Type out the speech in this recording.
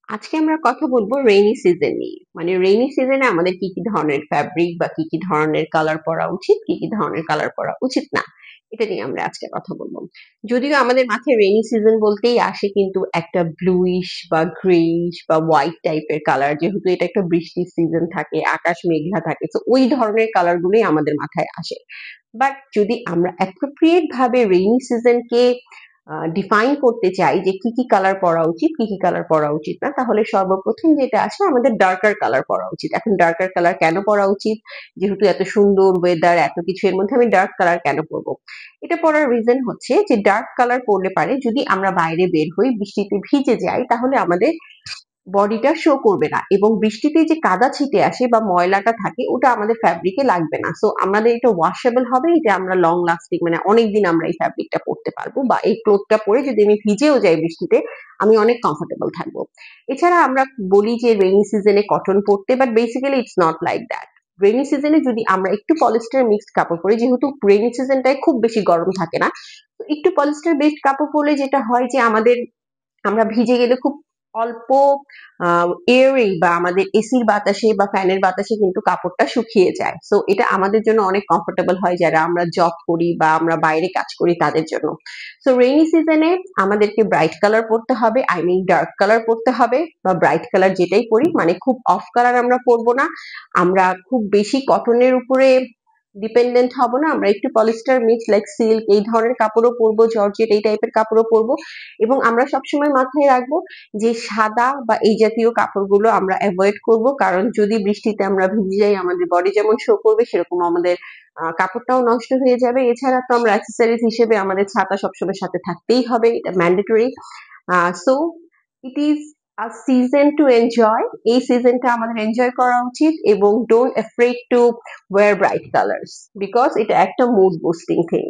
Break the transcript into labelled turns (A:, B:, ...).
A: আজকে আমরা কথা বলবো রেইনি সিজন নিয়ে। মানে রেইনি সিজনে আমাদের কি কি ধরনের ফ্যাব্রিক বা কি কি ধরনের কালার পরা উচিত, কি কি ধরনের কালার পরা উচিত না, এটা নিয়ে আমরা আজকে কথা বলবো। যদিও আমাদের মাথায় রেইনি সিজন বলতেই আসে কিন্তু একটা ব্লুইশ বা গ্রেইশ বা হোয়াইট টাইপের কালার, যেহেতু এটা একটা বৃষ্টির সিজন থাকে, আকাশ মেঘলা থাকে, তো ওই ধরনের কালার গুলোই আমাদের মাথায় আসে। বাট যদি আমরা অ্যাপ্রোপ্রিয়েট ভাবে রেইনি সিজনকে ডিফাইন করতে চাই যে কি কি কালার পরা উচিত, কি কি কালার পরা উচিত না, তাহলে সর্বপ্রথম যেটা আসে আমাদের ডার্কার কালার পরা উচিত। এখন ডার্কার কালার কেন পরা উচিত? যেহেতু এত সুন্দর ওয়েদার, এত কিছু, এর মধ্যে আমি ডার্ক কালার কেন পরবো? এটা পরার রিজন হচ্ছে যে ডার্ক কালার পরলে পারে যদি আমরা বাইরে বের হই, বৃষ্টিতে ভিজে যাই, তাহলে আমাদের বডিটা শো করবে না, এবং বৃষ্টিতে যে কাদা ছিটে আসে বা ময়লাটা থাকে ওটা আমাদের ফ্যাব্রিকে লাগবে না। সো আমাদের এটা ওয়াশেবল হবে, এটা আমরা লং লাস্টিং, মানে অনেকদিন আমরা এই ফ্যাব্রিকটা পরতে পারবো, বা এই ক্লোথটা পরে যদি আমি ভিজেও যাই বৃষ্টিতে, আমি অনেক কমফোর্টেবল থাকবো। এছাড়া আমরা বলি যে রেইনি সিজনে কটন পরতে, but basically it's not like that. Rainy সিজনে যদি আমরা একটু পলিস্টার মিক্সড কাপড় পরি, যেহেতু রেইনি সিজনটায় খুব বেশি গরম থাকে না, তো একটু পলিস্টার বেসড কাপড় পরলে যেটা হয় যে আমরা ভিজে গেলে খুব অল্প এয়ারেই বা আমাদের এসির বাতাসে বা ফ্যানের বাতাসে কিন্তু কাপড়টা শুকিয়ে যায়। সো এটা আমাদের জন্য অনেক কমফোর্টেবল হয় যারা আমরা জব করি বা আমরা বাইরে কাজ করি তাদের জন্য। সো রেইনি সিজনে আমাদেরকে ব্রাইট কালার পরতে হবে, আই মিন ডার্ক কালার পরতে হবে, বা ব্রাইট কালার যেটাই পরি, মানে খুব অফ কালার আমরা পরবো না, আমরা খুব বেশি কটনের উপরে ডিপেন্ডেন্ট হব না, আমরা একটু পলিস্টার মিক্স লাইক সিল্ক এই ধরনের কাপড়ও পরবো, জর্জেট এই টাইপের কাপড়ও পরবো। এবং আমরা সবসময় মাথায় রাখবো যে সাদা বা এই জাতীয় কাপড়গুলো আমরা অ্যাভয়েড করব, কারণ যদি বৃষ্টিতে আমরা ভিজে যাই আমাদের বডি যেমন শো করবে, সেরকম আমাদের কাপড়টাও নষ্ট হয়ে যাবে। এছাড়া তো আমরা অ্যাক্সেসরিজ হিসেবে আমাদের ছাতা সবসময় সাথে থাকতেই হবে, এটা mandatory. So it is a season to enjoy, এই সিজনটা আমাদের এনজয় করা উচিত, এবং don't afraid to wire bright colours, because এটা একটা মুড বুস্টিং থিং।